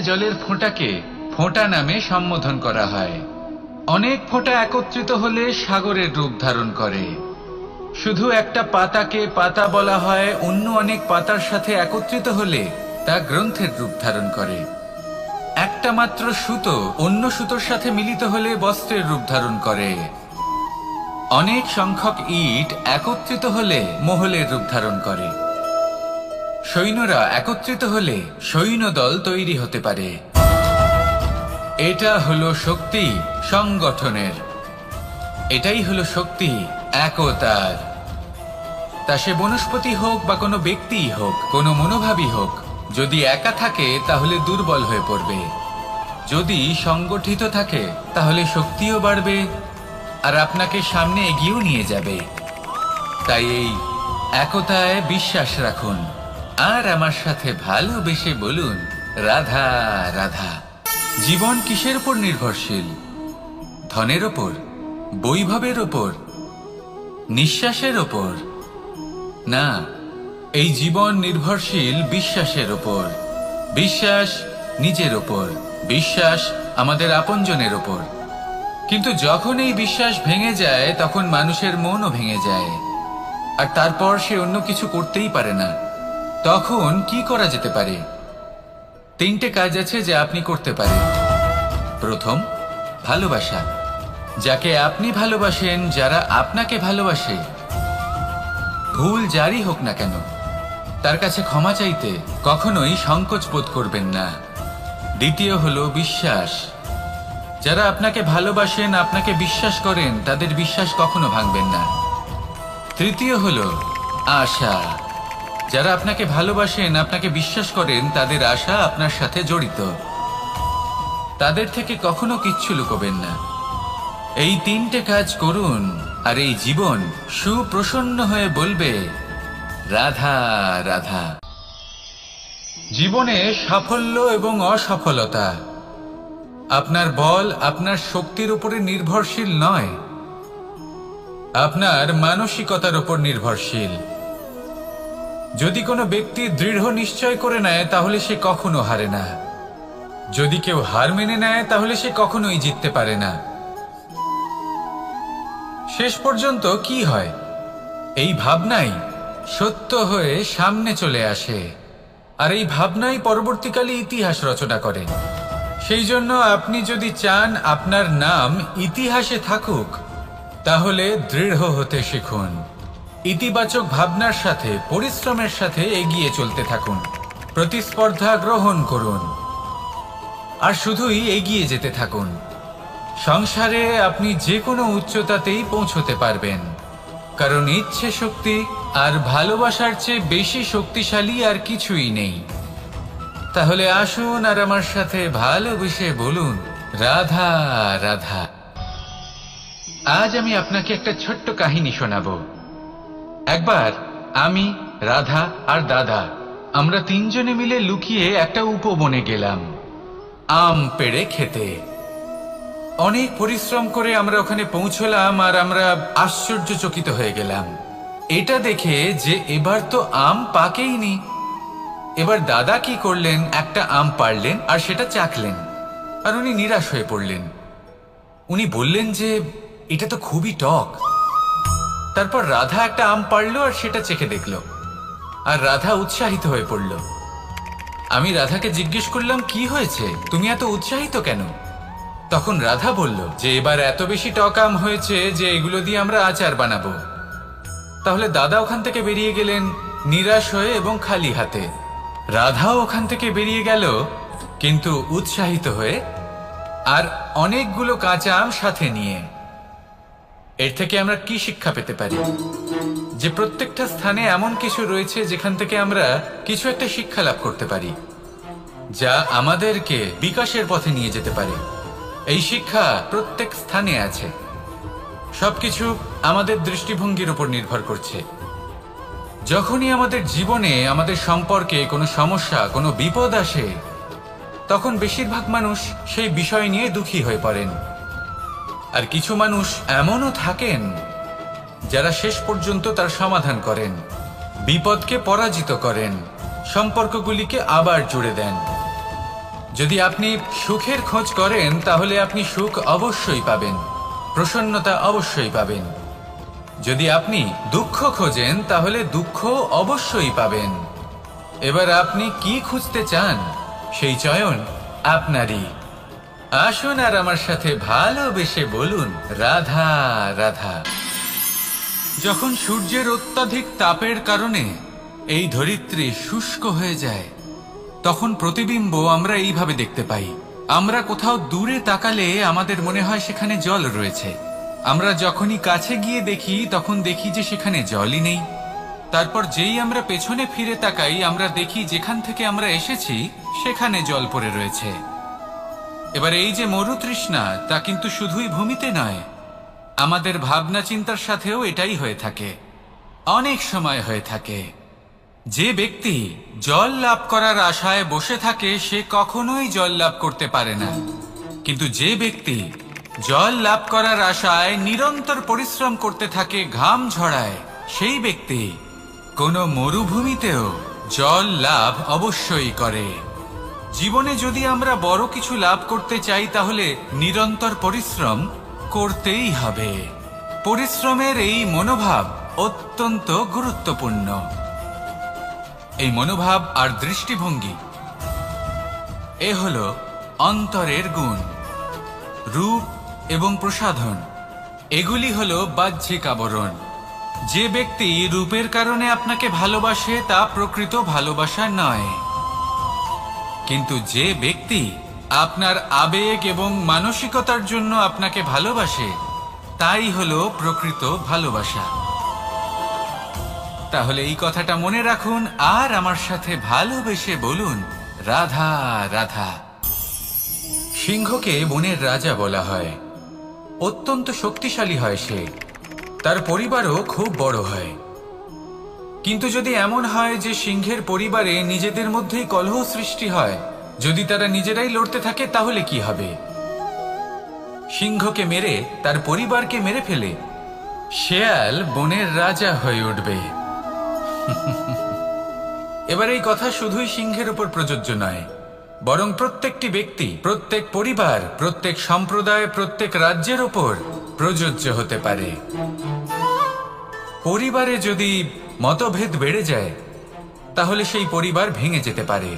জলের ফোঁটাকে ফোঁটা নামে সম্বোধন করা হয়। অনেক ফোঁটা একত্রিত হলে সাগরের রূপ ধারণ করে। শুধু একটা পাতাকে পাতা বলা হয়, অন্য অনেক পাতার সাথে একত্রিত হলে তা গ্রন্থের রূপ ধারণ করে। একটা মাত্র সুতো অন্য সুতোর সাথে মিলিত হলে বস্ত্রের রূপ ধারণ করে। অনেক সংখ্যক ইট একত্রিত হলে মহলের রূপ ধারণ করে। সৈন্যরা একত্রিত হলে সৈন্যদল তৈরি হতে পারে। এটা হলো শক্তি সংগঠনের, এটাই হলো শক্তি একতার। তা সে বনস্পতি হোক বা কোনো ব্যক্তিই হোক, কোনো মনোভাবই হোক, যদি একা থাকে তাহলে দুর্বল হয়ে পড়বে। যদি সংগঠিত থাকে তাহলে শক্তিও বাড়বে আর আপনাকে সামনে এগিয়েও নিয়ে যাবে। তাই এই একতায় বিশ্বাস রাখুন আর আমার সাথে ভালোবেসে বলুন রাধা রাধা। জীবন কিসের উপর নির্ভরশীল? ধনের ওপর, বৈভবের ওপর, নিঃশ্বাসের ওপর? না, এই জীবন নির্ভরশীল বিশ্বাসের ওপর। বিশ্বাস নিজের ওপর, বিশ্বাস আমাদের আপনজনের ওপর। কিন্তু যখন এই বিশ্বাস ভেঙে যায় তখন মানুষের মনও ভেঙে যায়, আর তারপর সে অন্য কিছু করতেই পারে না। তখন কি করা যেতে পারে? 3টে কাজ আছে যা আপনি করতে পারেন। প্রথম, ভালোবাসা। যাকে আপনি ভালোবাসেন, যারা আপনাকে ভালোবাসে, ভুল যারই হোক না কেন, তার কাছে ক্ষমা চাইতে কখনোই সংকোচ বোধ করবেন না। দ্বিতীয় হলো বিশ্বাস। যারা আপনাকে ভালোবাসেন, আপনাকে বিশ্বাস করেন, তাদের বিশ্বাস কখনো ভাঙবেন না। তৃতীয় হলো আশা। যারা আপনাকে ভালোবাসেন, আপনাকে বিশ্বাস করেন, তাদের আশা আপনার সাথে জড়িত। তাদের থেকে কখনো কিচ্ছু লুকোবেন না। এই 3টে কাজ করুন আর এই জীবন সুপ্রসন্ন হয়ে বলবে রাধা রাধা। জীবনে সাফল্য এবং অসফলতা আপনার বল, আপনার শক্তির উপরে নির্ভরশীল নয়, আপনার মানসিকতার উপর নির্ভরশীল। যদি কোনো ব্যক্তি দৃঢ় নিশ্চয় করে নেয় তাহলে সে কখনো হারে না। যদি কেউ হার মেনে নেয় তাহলে সে কখনোই জিততে পারে না। শেষ পর্যন্ত কি হয়? এই ভাবনাই সত্য হয়ে সামনে চলে আসে, আর এই ভাবনাই পরবর্তীকালে ইতিহাস রচনা করে। সেই জন্য আপনি যদি চান আপনার নাম ইতিহাসে থাকুক, তাহলে দৃঢ় হতে শিখুন। ইতিবাচক ভাবনার সাথে, পরিশ্রমের সাথে এগিয়ে চলতে থাকুন। প্রতিস্পর্ধা গ্রহণ করুন আর শুধুই এগিয়ে যেতে থাকুন। সংসারে আপনি যে কোনো উচ্চতাতেই পৌঁছতে পারবেন, কারণ ইচ্ছে শক্তি আর ভালোবাসার চেয়ে বেশি শক্তিশালী আর কিছুই নেই। তাহলে আসুন আর আমার সাথে ভালোবেসে বলুন রাধা রাধা। আজ আমি আপনাকে একটা ছোট্ট কাহিনী শোনাবো। একবার আমি, রাধা আর দাদা, আমরা 3 জনে মিলে লুকিয়ে একটা উপবনে গেলাম আম পেড়ে খেতে। অনেক পরিশ্রম করে আমরা ওখানে পৌঁছলাম আর আমরা আশ্চর্যচকিত হয়ে গেলাম এটা দেখে যে এবার তো আম পাকেইনি। এবার দাদা কি করলেন, একটা আম পাড়লেন আর সেটা চাখলেন, আর উনি নিরাশ হয়ে পড়লেন। উনি বললেন যে এটা তো খুবই টক। তারপর রাধা একটা আম পাড়লো আর সেটা চেখে দেখলো, আর রাধা উৎসাহিত হয়ে পড়ল। আমি রাধাকে জিজ্ঞেস করলাম, কি হয়েছে, তুমি এত উৎসাহিত কেন? তখন রাধা বলল যে এবার এত বেশি টক আম হয়েছে যে এগুলো দিয়ে আমরা আচার বানাবো। তাহলে দাদা ওখান থেকে বেরিয়ে গেলেন নিরাশ হয়ে এবং খালি হাতে। রাধাও ওখান থেকে বেরিয়ে গেল কিন্তু উৎসাহিত হয়ে, আর অনেকগুলো কাঁচা আম সাথে নিয়ে। এর থেকে আমরা কি শিক্ষা পেতে পারি? যে প্রত্যেকটা স্থানে এমন কিছু রয়েছে যেখান থেকে আমরা কিছু একটা শিক্ষা লাভ করতে পারি, যা আমাদেরকে বিকাশের পথে নিয়ে যেতে পারে। এই শিক্ষা প্রত্যেক স্থানে আছে। সবকিছু আমাদের দৃষ্টিভঙ্গির উপর নির্ভর করছে। যখনই আমাদের জীবনে, আমাদের সম্পর্কে কোনো সমস্যা, কোনো বিপদ আসে, তখন বেশিরভাগ মানুষ সেই বিষয় নিয়ে দুঃখী হয়ে পড়েন। আর কিছু মানুষ এমনও থাকেন যারা শেষ পর্যন্ত তার সমাধান করেন, বিপদকে পরাজিত করেন, সম্পর্কগুলিকে আবার জুড়ে দেন। যদি আপনি সুখের খোঁজ করেন তাহলে আপনি সুখ অবশ্যই পাবেন, প্রসন্নতা অবশ্যই পাবেন। যদি আপনি দুঃখ খোঁজেন তাহলে দুঃখ অবশ্যই পাবেন। এবার আপনি কি খুঁজতে চান সেই চয়ন আপনারই। আসুন আর আমার সাথে ভালোবেসে বলুন রাধা রাধা। যখন সূর্যের অত্যাধিক তাপের কারণে এই ধরিত্রী শুষ্ক হয়ে যায় তখন প্রতিবিম্ব আমরা এইভাবে দেখতে পাই। আমরা কোথাও দূরে তাকালে আমাদের মনে হয় সেখানে জল রয়েছে। আমরা যখনই কাছে গিয়ে দেখি তখন দেখি যে সেখানে জলই নেই। তারপর যেই আমরা পেছনে ফিরে তাকাই আমরা দেখি যেখান থেকে আমরা এসেছি সেখানে জল পড়ে রয়েছে। এবার এই যে মরুতৃষ্ণা তা কিন্তু শুধুই ভূমিতে নয়, আমাদের ভাবনা চিন্তার সাথেও এটাই হয়ে থাকে, অনেক সময় হয়ে থাকে। যে ব্যক্তি জল লাভ করার আশায় বসে থাকে সে কখনোই জল লাভ করতে পারে না, কিন্তু যে ব্যক্তি জল লাভ করার আশায় নিরন্তর পরিশ্রম করতে থাকে, ঘাম ঝরায়, সেই ব্যক্তি কোনো মরুভূমিতেও জল লাভ অবশ্যই করে। জীবনে যদি আমরা বড় কিছু লাভ করতে চাই তাহলে নিরন্তর পরিশ্রম করতেই হবে। পরিশ্রমের এই মনোভাব অত্যন্ত গুরুত্বপূর্ণ। এই মনোভাব আর দৃষ্টিভঙ্গি এ হলো অন্তরের গুণ। রূপ এবং প্রসাধন এগুলি হলো বাহ্যিক আবরণ। যে ব্যক্তি রূপের কারণে আপনাকে ভালোবাসে তা প্রকৃত ভালোবাসা নয়, কিন্তু যে ব্যক্তি আপনার আবেগ এবং মানসিকতার জন্য আপনাকে ভালোবাসে তাই হলো প্রকৃত ভালোবাসা। তাহলে এই কথাটা মনে রাখুন আর আমার সাথে ভালোবেসে বলুন রাধা রাধা। সিংহকে বনের রাজা বলা হয়। অত্যন্ত শক্তিশালী হয় সে, তার পরিবারও খুব বড় হয়। কিন্তু যদি এমন হয় যে সিংহের পরিবারে নিজেদের মধ্যেই কলহ সৃষ্টি হয়, যদি তারা নিজেরাই লড়তে থাকে তাহলে কি হবে? সিংহকে মেরে তার পরিবারকে মেরে ফেলে শেয়াল বনের রাজা হয়ে উঠবে। এবার এই কথা শুধুই সিংহের উপর প্রযোজ্য নয়, বরং প্রত্যেকটি ব্যক্তি, প্রত্যেক পরিবার, প্রত্যেক সম্প্রদায়, প্রত্যেক রাজ্যের উপর প্রযোজ্য হতে পারে। পরিবারে যদি মতভেদ বেড়ে যায় তাহলে সেই পরিবার ভেঙে যেতে পারে।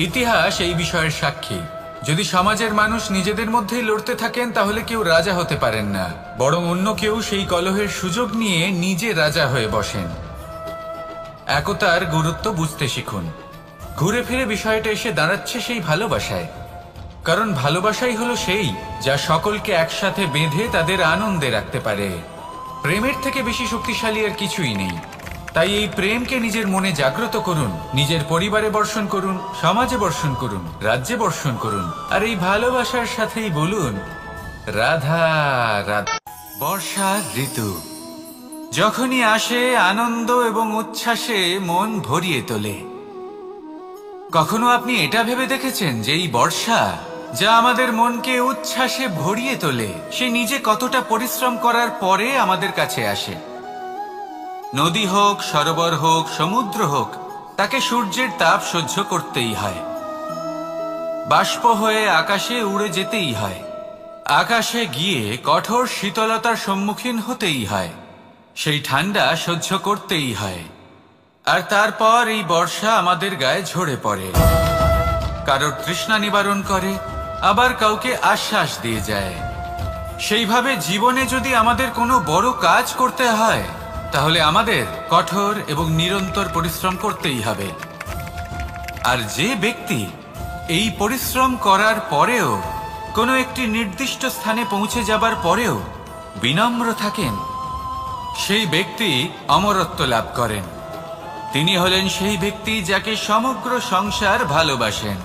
ইতিহাস এই বিষয়ের সাক্ষী। যদি সমাজের মানুষ নিজেদের মধ্যেই লড়তে থাকেন তাহলে কেউ রাজা হতে পারেন না, বরং অন্য কেউ সেই কলহের সুযোগ নিয়ে নিজে রাজা হয়ে বসেন। একতার গুরুত্ব বুঝতে শিখুন। ঘুরে ফিরে বিষয়টা এসে দাঁড়াচ্ছে সেই ভালোবাসায়, কারণ ভালোবাসাই হলো সেই যা সকলকে একসাথে বেঁধে তাদের আনন্দে রাখতে পারে। প্রেমের থেকে বেশি শক্তিশালী আর কিছুই নেই। তাই এই প্রেমকে নিজের মনে জাগ্রত করুন, নিজের পরিবারে বর্ষণ করুন, সমাজে বর্ষণ করুন, রাজ্যে বর্ষণ করুন, আর এই ভালোবাসার সাথেই বলুন রাধা রাধা। বর্ষার ঋতু যখনই আসে আনন্দ এবং উচ্ছ্বাসে মন ভরিয়ে তোলে। কখনো আপনি এটা ভেবে দেখেছেন যে এই বর্ষা যা আমাদের মনকে উচ্ছ্বাসে ভরিয়ে তোলে সে নিজে কতটা পরিশ্রম করার পরে আমাদের কাছে আসে? নদী হোক, সরোবর হোক, সমুদ্র হোক, তাকে সূর্যের তাপ সহ্য করতেই হয়। বাষ্প হয়ে আকাশে উড়ে যেতেই হয়। আকাশে গিয়ে কঠোর শীতলতার সম্মুখীন হতেই হয়। সেই ঠান্ডা সহ্য করতেই হয়। আর তারপর এই বর্ষা আমাদের গায়ে ঝরে পড়ে, কারোর তৃষ্ণা নিবারণ করে, আবার কাউকে আশ্বাস দিয়ে যায়। সেইভাবে জীবনে যদি আমাদের কোনো বড় কাজ করতে হয় তাহলে আমাদের কঠোর এবং নিরন্তর পরিশ্রম করতেই হবে। আর যে ব্যক্তি এই পরিশ্রম করার পরেও কোনো একটি নির্দিষ্ট স্থানে পৌঁছে যাবার পরেও বিনম্র থাকেন, সেই ব্যক্তি অমরত্ব লাভ করেন। তিনি হলেন সেই ব্যক্তি যাকে সমগ্র সংসার ভালোবাসেন।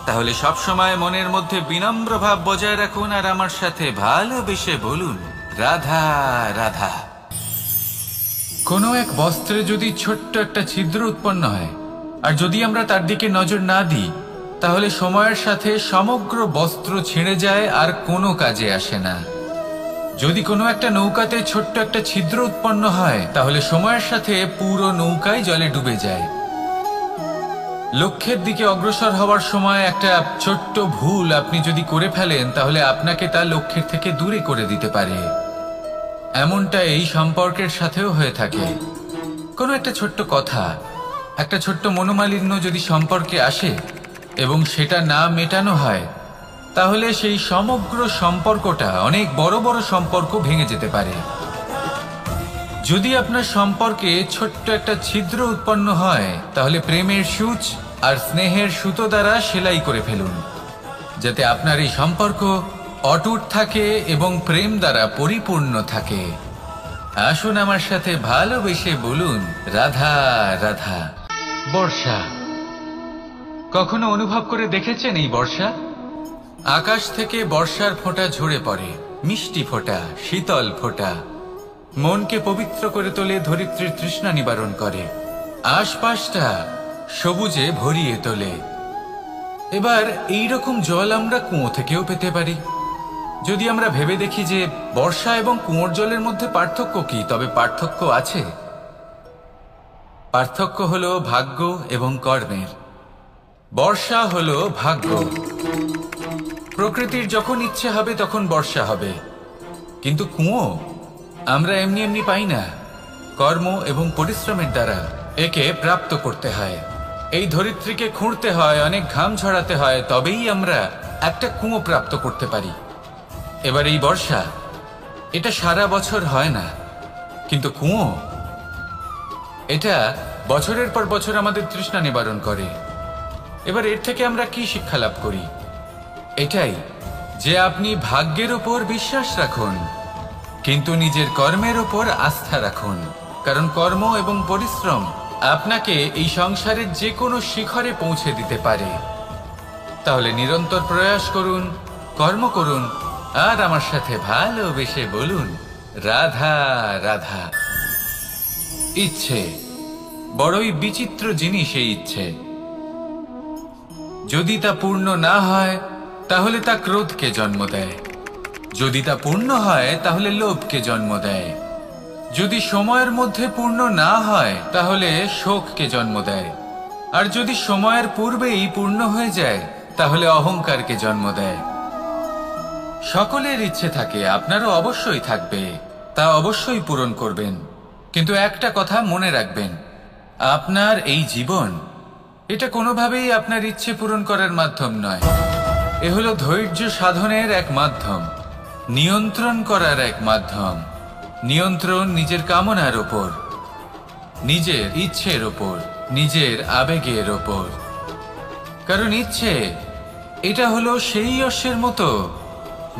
তাহলে সবসময় মনের মধ্যে বিনম্র ভাব বজায় রাখুন আর আমার সাথে ভালোবেসে বলুন রাধা রাধা। কোনো এক বস্ত্রে যদি ছোট্ট একটা ছিদ্র উৎপন্ন হয় আর যদি আমরা তার দিকে নজর না দিই তাহলে সময়ের সাথে সমগ্র বস্ত্র ছিঁড়ে যায় আর কোনো কাজে আসে না। যদি কোনো একটা নৌকাতে ছোট্ট একটা ছিদ্র উৎপন্ন হয় তাহলে সময়ের সাথে পুরো নৌকাই জলে ডুবে যায়। লক্ষ্যের দিকে অগ্রসর হওয়ার সময় একটা ছোট্ট ভুল আপনি যদি করে ফেলেন তাহলে আপনাকে তা লক্ষ্যের থেকে দূরে করে দিতে পারে। এমনটা এই সম্পর্কের সাথেও হয়ে থাকে। কোনো একটা ছোট্ট কথা, একটা ছোট্ট মনোমালিন্য যদি সম্পর্কে আসে এবং সেটা না মেটানো হয়, তাহলে সেই সমগ্র সম্পর্কটা অনেক বড় বড় সম্পর্ক ভেঙে যেতে পারে। যদি আপনার সম্পর্কে ছোট্ট একটা ছিদ্র উৎপন্ন হয়, তাহলে প্রেমের সূচ আর স্নেহের সুতো দ্বারা সেলাই করে ফেলুন, যাতে আপনার এই সম্পর্ক অটুট থাকে এবং প্রেম দ্বারা পরিপূর্ণ থাকে। আসুন আমার সাথে ভালোবেসে বলুন, রাধা রাধা। বর্ষা। কখনো অনুভব করে দেখেছেন এই বর্ষা? আকাশ থেকে বর্ষার ফোঁটা ঝরে পড়ে, মিষ্টি ফোঁটা, শীতল ফোঁটা, মনকে পবিত্র করে তোলে, ধরিত্রীর তৃষ্ণা নিবারণ করে, আশপাশটা সবুজে ভরিয়ে তোলে। এবার এই রকম জল আমরা কুয়ো থেকেও পেতে পারি। যদি আমরা ভেবে দেখি যে বর্ষা এবং কুয়োর জলের মধ্যে পার্থক্য কি, তবে পার্থক্য আছে। পার্থক্য হলো ভাগ্য এবং কর্মের। বর্ষা হলো ভাগ্য। প্রকৃতির যখন ইচ্ছে হবে তখন বর্ষা হবে, কিন্তু কুয়ো আমরা এমনি এমনি পাই না। কর্ম এবং পরিশ্রমের দ্বারা একে প্রাপ্ত করতে হয়। এই ধরিত্রীকে খুঁড়তে হয়, অনেক ঘাম ঝরাতে হয়, তবেই আমরা একটা কুয়ো প্রাপ্ত করতে পারি। এবার এই বর্ষা, এটা সারা বছর হয় না, কিন্তু কুয়ো এটা বছরের পর বছর আমাদের তৃষ্ণা নিবারণ করে। এবার এর থেকে আমরা কি শিক্ষা লাভ করি? এটাই যে আপনি ভাগ্যের উপর বিশ্বাস রাখুন, কিন্তু নিজের কর্মের উপর আস্থা রাখুন। কারণ কর্ম এবং পরিশ্রম আপনাকে এই সংসারের যে কোনো শিখরে পৌঁছে দিতে পারে। তাহলে নিরন্তর প্রয়াস করুন, কর্ম করুন, আর আমার সাথে ভালোবেসে বলুন, রাধা রাধা। ইচ্ছে বড়ই বিচিত্র জিনিস। এই ইচ্ছে যদি তা পূর্ণ না হয় তাহলে তা ক্রোধকে জন্ম দেয়, যদি তা পূর্ণ হয় তাহলে লোভকে জন্ম দেয়, যদি সময়ের মধ্যে পূর্ণ না হয় তাহলে শোককে জন্ম দেয়, আর যদি সময়ের পূর্বেই পূর্ণ হয়ে যায় তাহলে অহংকারকে জন্ম দেয়। সকলের ইচ্ছে থাকে, আপনারও অবশ্যই থাকবে, তা অবশ্যই পূরণ করবেন। কিন্তু একটা কথা মনে রাখবেন, আপনার এই জীবন এটা কোনোভাবেই আপনার ইচ্ছে পূরণ করার মাধ্যম নয়। এ হলো ধৈর্য সাধনের এক মাধ্যম, নিয়ন্ত্রণ করার এক মাধ্যম। নিয়ন্ত্রণ নিজের কামনার ওপর, নিজের ইচ্ছের ওপর, নিজের আবেগের ওপর। কারণ ইচ্ছে এটা হলো সেই অশ্বের মতো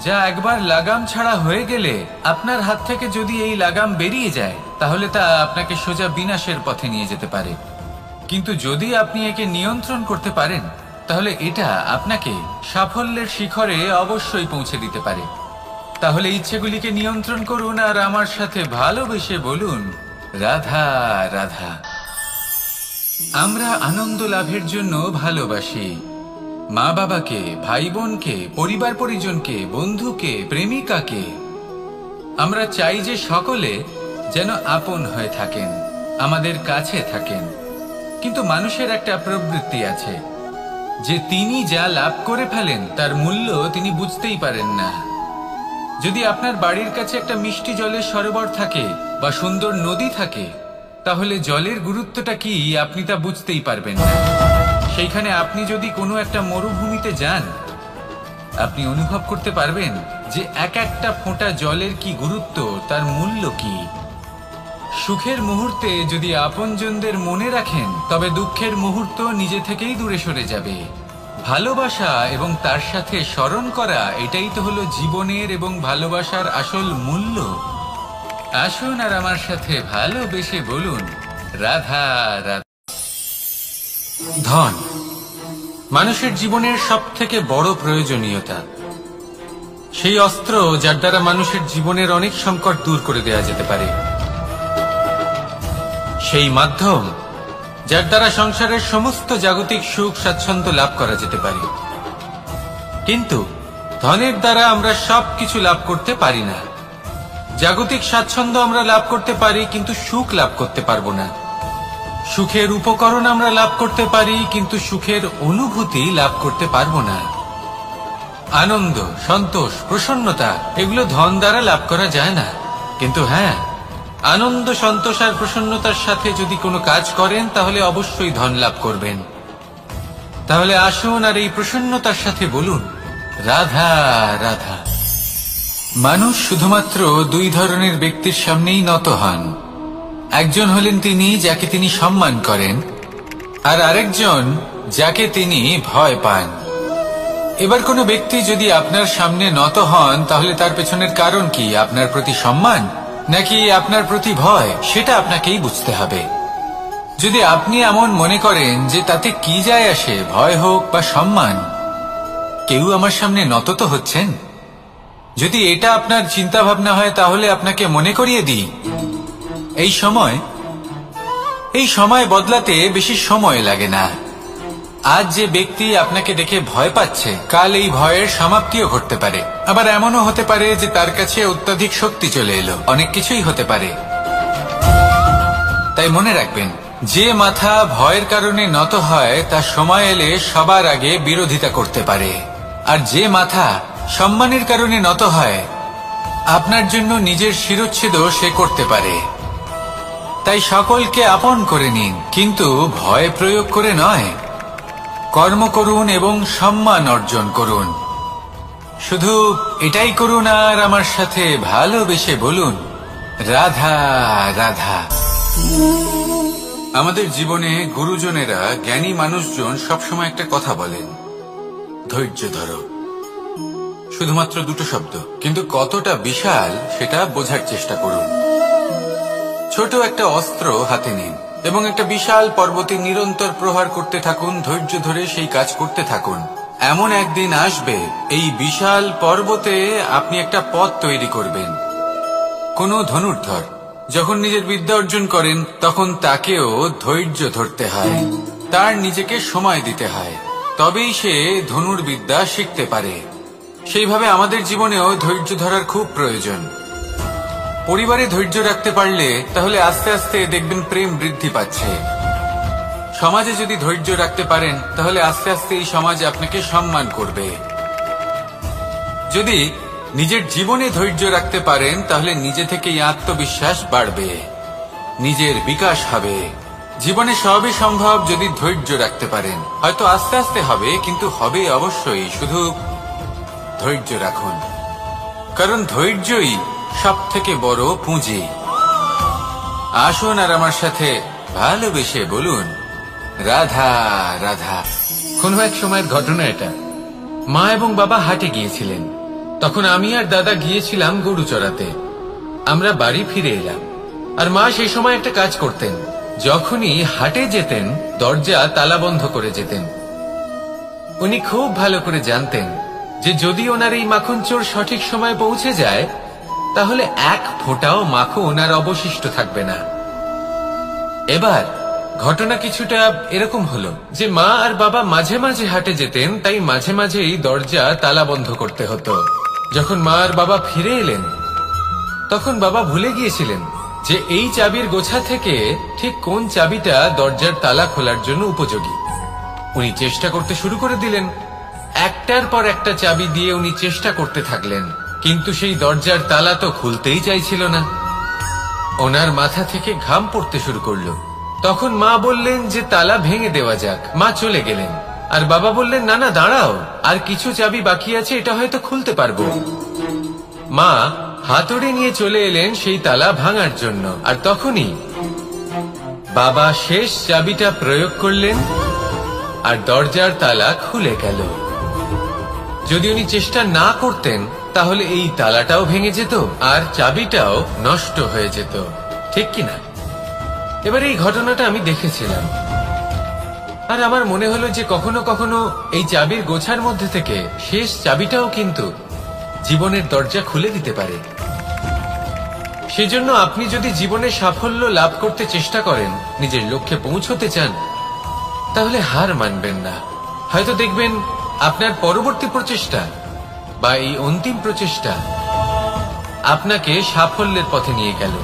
যা একবার লাগাম ছাড়া হয়ে গেলে, আপনার হাত থেকে যদি এই লাগাম বেরিয়ে যায় তাহলে তা আপনাকে সোজা বিনাশের পথে নিয়ে যেতে পারে। কিন্তু যদি আপনি একে নিয়ন্ত্রণ করতে পারেন তাহলে এটা আপনাকে সাফল্যের শিখরে অবশ্যই পৌঁছে দিতে পারে। তাহলে ইচ্ছেগুলিকে নিয়ন্ত্রণ করুন আর আমার সাথে ভালোবেসে বলুন, রাধা রাধা। আমরা আনন্দ লাভের জন্য ভালোবাসি মা বাবাকে, ভাই বোনকে, পরিবার পরিজনকে, বন্ধুকে, প্রেমিকাকে। আমরা চাই যে সকলে যেন আপন হয়ে থাকেন, আমাদের কাছে থাকেন। কিন্তু মানুষের একটা প্রবৃত্তি আছে যে তিনি যা লাভ করে ফেলেন তার মূল্য তিনি বুঝতেই পারেন না। যদি আপনার বাড়ির কাছে একটা মিষ্টি জলের সরোবর থাকে বা সুন্দর নদী থাকে, তাহলে জলের গুরুত্বটা কি আপনি তা বুঝতেই পারবেন না। সেইখানে আপনি যদি কোনো একটা মরুভূমিতে যান, আপনি অনুভব করতে পারবেন যে এক একটা ফোঁটা জলের কি গুরুত্ব, তার মূল্য কি। সুখের মুহূর্তে যদি আপনজনদের মনে রাখেন, তবে দুঃখের মুহূর্ত নিজে থেকেই দূরে সরে যাবে। ভালোবাসা এবং তার সাথে স্মরণ করা, এটাই তো হলো জীবনের এবং ভালোবাসার আসল মূল্য। আসুন আর আমার সাথে ভালোবেসে বলুন, রাধা রাধা। ধন মানুষের জীবনের সবথেকে বড় প্রয়োজনীয়তা, সেই অস্ত্র যার দ্বারা মানুষের জীবনের অনেক সংকট দূর করে দেওয়া যেতে পারে, সেই মাধ্যম যার দ্বারা সংসারের সমস্ত জাগতিক সুখ স্বাচ্ছন্দ্য লাভ করা যেতে পারে। কিন্তু ধনের দ্বারা আমরা সবকিছু লাভ করতে পারি না। জাগতিক স্বাচ্ছন্দ্য আমরা লাভ করতে পারি, কিন্তু সুখ লাভ করতে পারবো না। সুখের উপকরণ আমরা লাভ করতে পারি, কিন্তু সুখের অনুভূতি লাভ করতে পারবো না। আনন্দ, সন্তোষ, প্রসন্নতা এগুলো ধন দ্বারা লাভ করা যায় না। কিন্তু হ্যাঁ, আনন্দ, সন্তোষ আর প্রসন্নতার সাথে যদি কোনো কাজ করেন তাহলে অবশ্যই ধন লাভ করবেন। তাহলে আসুন আর এই প্রসন্নতার সাথে বলুন, রাধা রাধা। মানুষ শুধুমাত্র দুই ধরনের ব্যক্তির সামনেই নত হন। একজন হলেন তিনি যাকে তিনি সম্মান করেন, আর আরেকজন যাকে তিনি ভয় পান। এবার কোনো ব্যক্তি যদি আপনার সামনে নত হন তাহলে তার পেছনের কারণ কি? আপনার প্রতি সম্মান নাকি আপনার প্রতি ভয়? সেটা আপনাকেই বুঝতে হবে। যদি আপনি এমন মনে করেন যে তাতে কি যায় আসে, ভয় হোক বা সম্মান, কেউ আমার সামনে নত তো হচ্ছেন, যদি এটা আপনার চিন্তা ভাবনা হয় তাহলে আপনাকে মনে করিয়ে দিই, এই সময় বদলাতে বেশি সময় লাগে না। আজ যে ব্যক্তি আপনাকে দেখে ভয় পাচ্ছে, কাল এই ভয়ের সমাপ্তিও ঘটতে পারে। আবার এমনও হতে পারে যে তার কাছে অত্যাধিক শক্তি চলে এলো, অনেক কিছুই হতে পারে। তাই মনে রাখবেন, যে মাথা ভয়ের কারণে নত হয় তা সময় এলে সবার আগে বিরোধিতা করতে পারে, আর যে মাথা সম্মানের কারণে নত হয় আপনার জন্য নিজের শিরচ্ছেদও সে করতে পারে। তাই সকলকে আপন করে নিন, কিন্তু ভয় প্রয়োগ করে নয়। কর্ম করুন এবং সম্মান অর্জন করুন। শুধু এটাই করুন আর আমার সাথে ভালোবেসে বলুন, রাধা রাধা। আমাদের জীবনে গুরুজনেরা, জ্ঞানী মানুষজন সবসময় একটা কথা বলেন, ধৈর্য ধরো। শুধুমাত্র দুটো শব্দ, কিন্তু কতটা বিশাল সেটা বোঝার চেষ্টা করুন। ছোট একটা অস্ত্র হাতে নিন এবং একটা বিশাল পর্বতে নিরন্তর প্রহার করতে থাকুন। ধৈর্য ধরে সেই কাজ করতে থাকুন। এমন একদিন আসবে এই বিশাল পর্বতে আপনি একটা পথ তৈরি করবেন। কোনো ধনুর্ধর যখন নিজের বিদ্যা অর্জন করেন তখন তাকেও ধৈর্য ধরতে হয়, তার নিজেকে সময় দিতে হয়, তবেই সে ধনুর্বিদ্যা শিখতে পারে। সেইভাবে আমাদের জীবনেও ধৈর্য ধরার খুব প্রয়োজন। পরিবারে ধৈর্য রাখতে পারলে তাহলে আস্তে আস্তে দেখবেন প্রেম বৃদ্ধি পাচ্ছে। সমাজে যদি ধৈর্য রাখতে পারেন তাহলে আস্তে আস্তে এই সমাজ আপনাকে সম্মান করবে। যদি নিজের জীবনে ধৈর্য রাখতে পারেন তাহলে নিজে থেকেই আত্মবিশ্বাস বাড়বে, নিজের বিকাশ হবে। জীবনে সবই সম্ভব যদি ধৈর্য রাখতে পারেন। হয়তো আস্তে আস্তে হবে, কিন্তু হবে অবশ্যই। শুধু ধৈর্য রাখুন, কারণ ধৈর্যই সব থেকে বড় পুঁজি। আসুন আর আমার সাথে ভালোবেসে বলুন, রাধা রাধা। কোনো এক সময়ের ঘটনা এটা। মা এবং বাবা হাটে গিয়েছিলেন, তখন আমি আর দাদা গিয়েছিলাম গরু চড়াতে। আমরা বাড়ি ফিরে এলাম, আর মা সেই সময় একটা কাজ করতেন। যখনই হাটে যেতেন দরজা তালা বন্ধ করে যেতেন। উনি খুব ভালো করে জানতেন যে যদি ওনার এই মাখন চোর সঠিক সময় পৌঁছে যায় তাহলে এক ফোঁটাও মাখন আর অবশিষ্ট থাকবে না। এবার ঘটনা কিছুটা এরকম হলো যে মা আর বাবা মাঝে মাঝে হাটে যেতেন, তাই মাঝে মাঝেই দরজা তালা বন্ধ করতে হতো। যখন মা আর বাবা ফিরে এলেন তখন বাবা ভুলে গিয়েছিলেন যে এই চাবির গোছা থেকে ঠিক কোন চাবিটা দরজার তালা খোলার জন্য উপযোগী। উনি চেষ্টা করতে শুরু করে দিলেন। একটার পর একটা চাবি দিয়ে উনি চেষ্টা করতে থাকলেন, কিন্তু সেই দরজার তালা তো খুলতেই চাইছিল না। ওনার মাথা থেকে ঘাম পড়তে শুরু করলো। তখন মা বললেন যে তালা ভেঙে দেওয়া যাক। মা চলে গেলেন, আর বাবা বললেন, না না দাঁড়াও, আর কিছু চাবি বাকি আছে, এটা হয়তো খুলতে পারবো। মা হাতুড়ি নিয়ে চলে এলেন সেই তালা ভাঙার জন্য, আর তখনই বাবা শেষ চাবিটা প্রয়োগ করলেন আর দরজার তালা খুলে গেল। যদি উনি চেষ্টা না করতেন তাহলে এই তালাটাও ভেঙে যেত আর চাবিটাও নষ্ট হয়ে যেত, ঠিক কিনা? এবার এই ঘটনাটা আমি দেখেছিলাম, আর আমার মনে হলো যে কখনো কখনো এই চাবির গোছার মধ্যে থেকে শেষ চাবিটাও কিন্তু জীবনের দরজা খুলে দিতে পারে। সেজন্য আপনি যদি জীবনে সাফল্য লাভ করতে চেষ্টা করেন, নিজের লক্ষ্যে পৌঁছতে চান, তাহলে হার মানবেন না। হয়তো দেখবেন আপনার পরবর্তী প্রচেষ্টা বা এই অন্তিম প্রচেষ্টা আপনাকে সাফল্যের পথে নিয়ে গেল।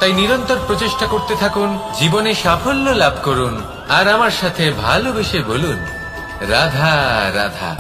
তাই নিরন্তর প্রচেষ্টা করতে থাকুন, জীবনে সাফল্য লাভ করুন, আর আমার সাথে ভালোবেসে বলুন রাধা রাধা।